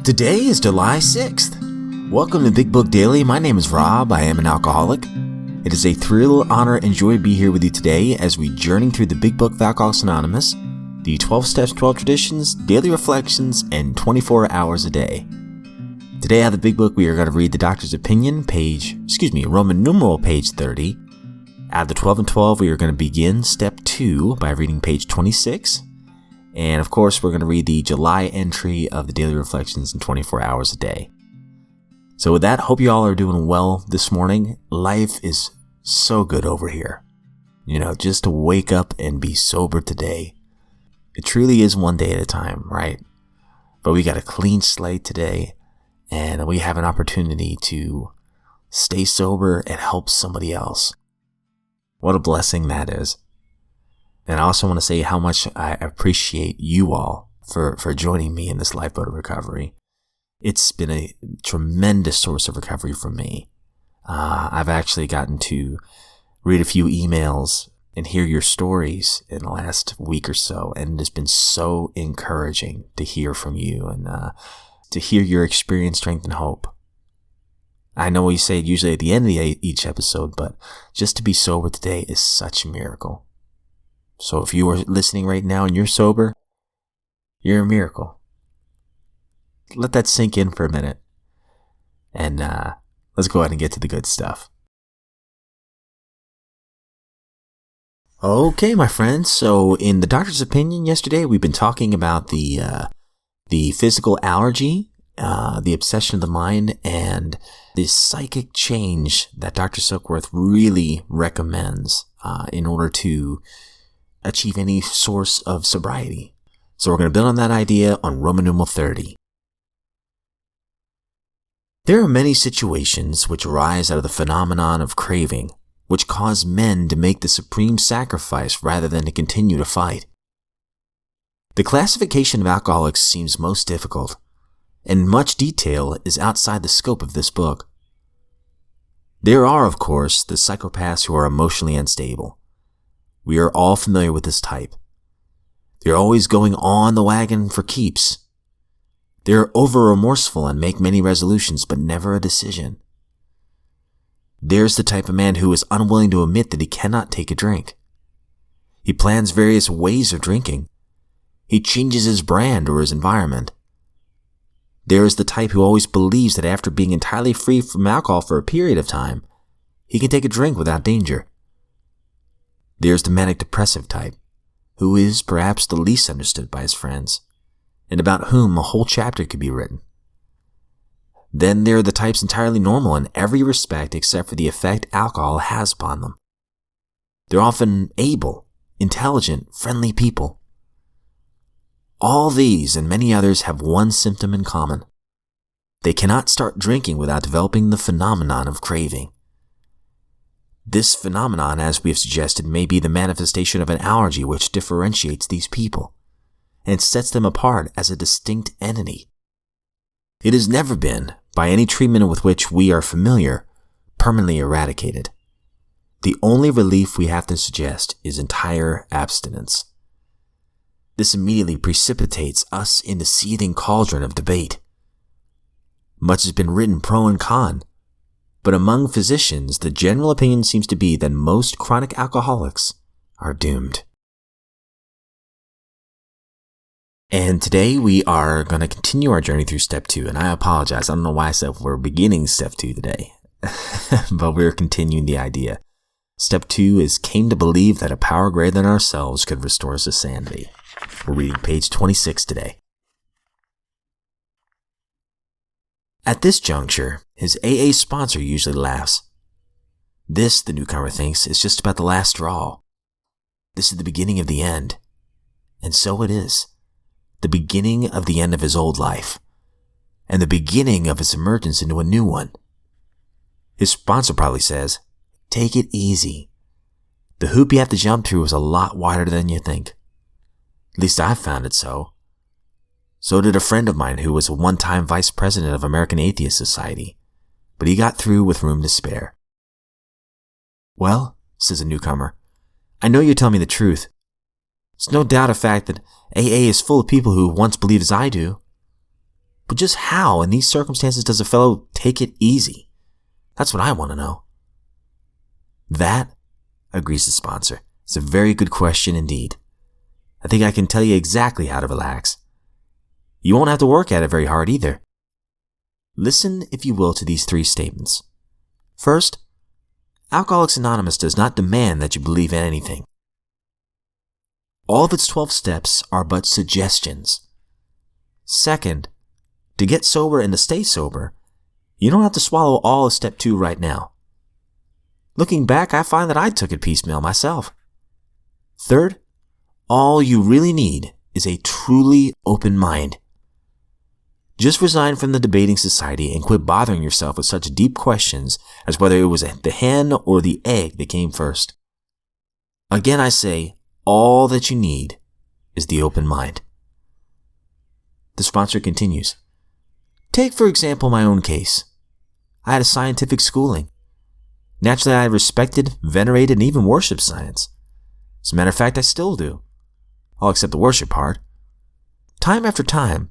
Today is July 6th. Welcome to Big Book Daily. My name is Rob. I am an alcoholic. It is a thrill, honor, and joy to be here with you today as we journey through the Big Book of Alcoholics Anonymous, the 12 Steps, 12 Traditions, Daily Reflections, and 24 Hours a Day. Today out of the Big Book, we are going to read the Doctor's Opinion, Roman numeral page 30. Out of the 12 and 12, we are going to begin Step 2 by reading page 26. And of course, we're going to read the July entry of the Daily Reflections in 24 Hours a Day. So with that, hope you all are doing well this morning. Life is so good over here. Just to wake up and be sober today. It truly is one day at a time, right? But we got a clean slate today, and we have an opportunity to stay sober and help somebody else. What a blessing that is. And I also want to say how much I appreciate you all for joining me in this lifeboat of recovery. It's been a tremendous source of recovery for me. I've actually gotten to read a few emails and hear your stories in the last week or so, and it's been so encouraging to hear from you and to hear your experience, strength, and hope. I know we say it usually at the end of each episode, but just to be sober today is such a miracle. So if you are listening right now and you're sober, you're a miracle. Let that sink in for a minute. And let's go ahead and get to the good stuff. Okay, my friends. So in the Doctor's Opinion yesterday, we've been talking about the physical allergy, the obsession of the mind, and the psychic change that Dr. Silkworth really recommends in order to achieve any source of sobriety. So we're going to build on that idea on Roman numeral 30. There are many situations which arise out of the phenomenon of craving, which cause men to make the supreme sacrifice rather than to continue to fight. The classification of alcoholics seems most difficult, and much detail is outside the scope of this book. There are, of course, the psychopaths who are emotionally unstable. We are all familiar with this type. They're always going on the wagon for keeps. They're over-remorseful and make many resolutions, but never a decision. There's the type of man who is unwilling to admit that he cannot take a drink. He plans various ways of drinking. He changes his brand or his environment. There is the type who always believes that after being entirely free from alcohol for a period of time, he can take a drink without danger. There's the manic-depressive type, who is perhaps the least understood by his friends, and about whom a whole chapter could be written. Then there are the types entirely normal in every respect except for the effect alcohol has upon them. They're often able, intelligent, friendly people. All these and many others have one symptom in common. They cannot start drinking without developing the phenomenon of craving. This phenomenon, as we have suggested, may be the manifestation of an allergy which differentiates these people and sets them apart as a distinct entity. It has never been, by any treatment with which we are familiar, permanently eradicated. The only relief we have to suggest is entire abstinence. This immediately precipitates us in the seething cauldron of debate. Much has been written pro and con, but among physicians, the general opinion seems to be that most chronic alcoholics are doomed. And today we are going to continue our journey through Step 2, and I apologize. I don't know why I said we're beginning Step 2 today, but we're continuing the idea. Step 2 is came to believe that a power greater than ourselves could restore us to sanity. We're reading page 26 today. At this juncture, his AA sponsor usually laughs. This, the newcomer thinks, is just about the last straw. This is the beginning of the end. And so it is. The beginning of the end of his old life. And the beginning of his emergence into a new one. His sponsor probably says, take it easy. The hoop you have to jump through is a lot wider than you think. At least I've found it so. So did a friend of mine who was a one-time vice president of American Atheist Society, but he got through with room to spare. Well, says a newcomer, I know you tell me the truth. It's no doubt a fact that AA is full of people who once believed as I do. But just how in these circumstances does a fellow take it easy? That's what I want to know. That, agrees the sponsor, is a very good question indeed. I think I can tell you exactly how to relax. You won't have to work at it very hard either. Listen, if you will, to these 3 statements. First, Alcoholics Anonymous does not demand that you believe in anything. All of its 12 steps are but suggestions. Second, to get sober and to stay sober, you don't have to swallow all of Step 2 right now. Looking back, I find that I took it piecemeal myself. Third, all you really need is a truly open mind. Just resign from the debating society and quit bothering yourself with such deep questions as whether it was the hen or the egg that came first. Again, I say, all that you need is the open mind. The sponsor continues. Take, for example, my own case. I had a scientific schooling. Naturally, I respected, venerated, and even worshipped science. As a matter of fact, I still do. All except the worship part. Time after time,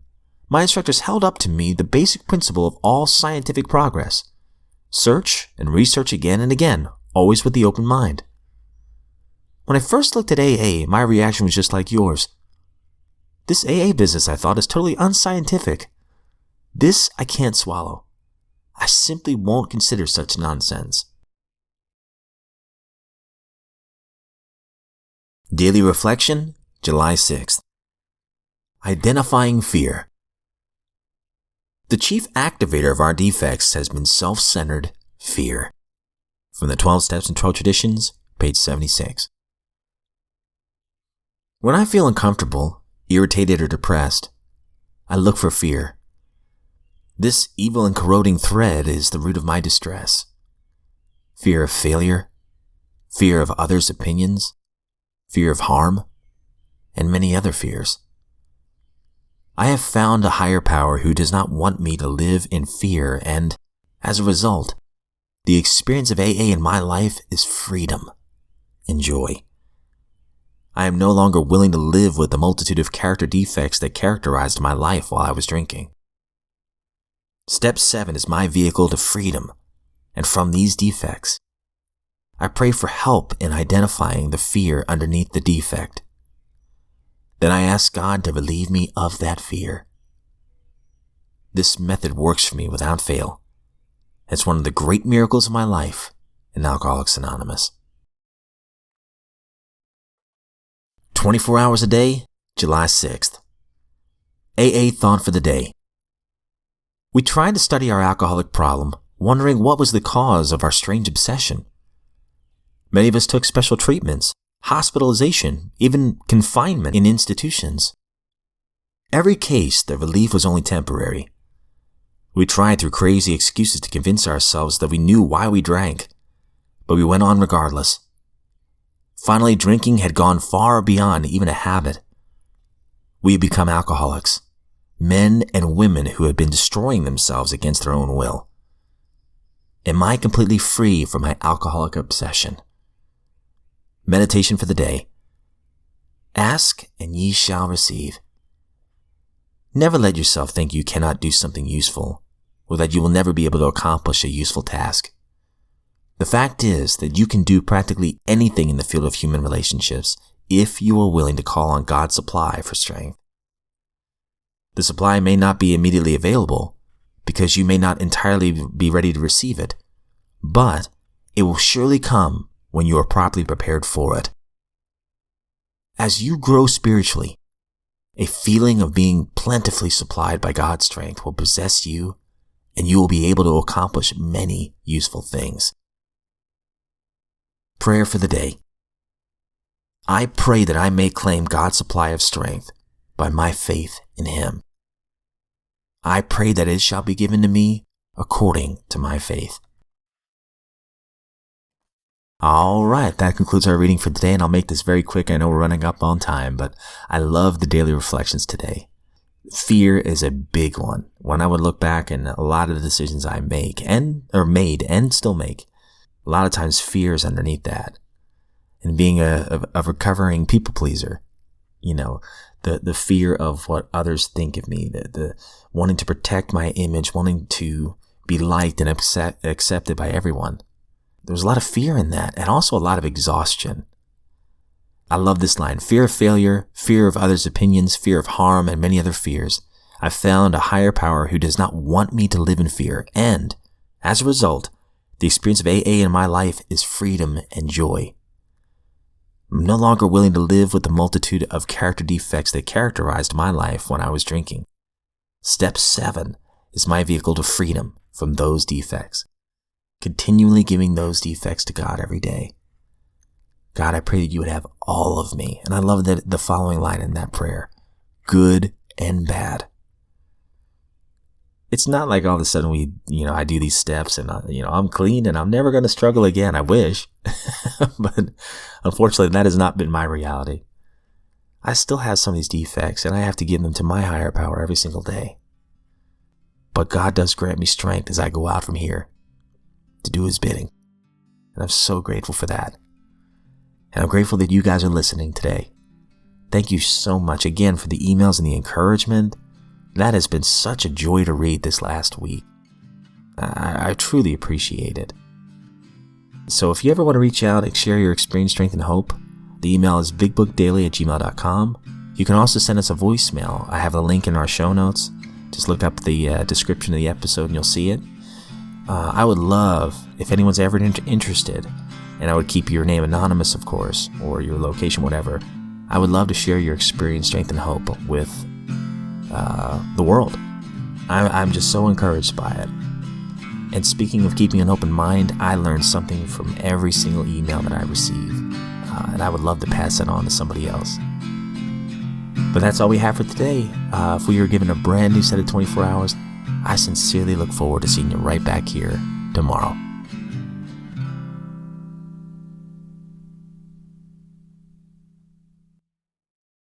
my instructors held up to me the basic principle of all scientific progress. Search and research again and again, always with the open mind. When I first looked at AA, my reaction was just like yours. This AA business, I thought, is totally unscientific. This I can't swallow. I simply won't consider such nonsense. Daily Reflection, July 6th. Identifying fear. The chief activator of our defects has been self-centered fear. From the 12 Steps and 12 Traditions, page 76. When I feel uncomfortable, irritated, or depressed, I look for fear. This evil and corroding thread is the root of my distress. Fear of failure, fear of others' opinions, fear of harm, and many other fears. I have found a higher power who does not want me to live in fear, and, as a result, the experience of AA in my life is freedom and joy. I am no longer willing to live with the multitude of character defects that characterized my life while I was drinking. Step 7 is my vehicle to freedom, and from these defects, I pray for help in identifying the fear underneath the defect. Then I ask God to relieve me of that fear. This method works for me without fail. It's one of the great miracles of my life in Alcoholics Anonymous. 24 hours a day, July 6th. AA Thought for the Day. We tried to study our alcoholic problem, wondering what was the cause of our strange obsession. Many of us took special treatments, hospitalization, even confinement in institutions. Every case, the relief was only temporary. We tried through crazy excuses to convince ourselves that we knew why we drank, but we went on regardless. Finally, drinking had gone far beyond even a habit. We had become alcoholics, men and women who had been destroying themselves against their own will. Am I completely free from my alcoholic obsession? Meditation for the day. Ask and ye shall receive. Never let yourself think you cannot do something useful, or that you will never be able to accomplish a useful task. The fact is that you can do practically anything in the field of human relationships if you are willing to call on God's supply for strength. The supply may not be immediately available because you may not entirely be ready to receive it, but it will surely come when you are properly prepared for it. As you grow spiritually, a feeling of being plentifully supplied by God's strength will possess you, and you will be able to accomplish many useful things. Prayer for the day. I pray that I may claim God's supply of strength by my faith in Him. I pray that it shall be given to me according to my faith. All right, that concludes our reading for today, and I'll make this very quick. I know we're running up on time, but I love the daily reflections today. Fear is a big one. When I would look back and a lot of the decisions I made and still make, a lot of times fear is underneath that. And being a recovering people pleaser, the fear of what others think of me, the wanting to protect my image, wanting to be liked and accepted by everyone. There's a lot of fear in that, and also a lot of exhaustion. I love this line: fear of failure, fear of others' opinions, fear of harm, and many other fears. I've found a higher power who does not want me to live in fear, and as a result, the experience of AA in my life is freedom and joy. I'm no longer willing to live with the multitude of character defects that characterized my life when I was drinking. Step 7 is my vehicle to freedom from those defects, continually giving those defects to God every day. God, I pray that you would have all of me. And I love the following line in that prayer: good and bad. It's not like all of a sudden I do these steps and, I'm clean and I'm never going to struggle again. I wish. But unfortunately, that has not been my reality. I still have some of these defects and I have to give them to my higher power every single day. But God does grant me strength as I go out from here to do his bidding. And I'm so grateful for that. And I'm grateful that you guys are listening today. Thank you so much again for the emails and the encouragement. That has been such a joy to read this last week. I truly appreciate it. So if you ever want to reach out and share your experience, strength, and hope, the email is bigbookdaily@gmail.com. You can also send us a voicemail. I have a link in our show notes. Just look up the description of the episode and you'll see it. I would love, if anyone's ever interested, and I would keep your name anonymous, of course, or your location, whatever. I would love to share your experience, strength, and hope with the world. I'm just so encouraged by it. And speaking of keeping an open mind, I learned something from every single email that I receive, and I would love to pass that on to somebody else. But that's all we have for today. If we are given a brand new set of 24 hours, I sincerely look forward to seeing you right back here tomorrow.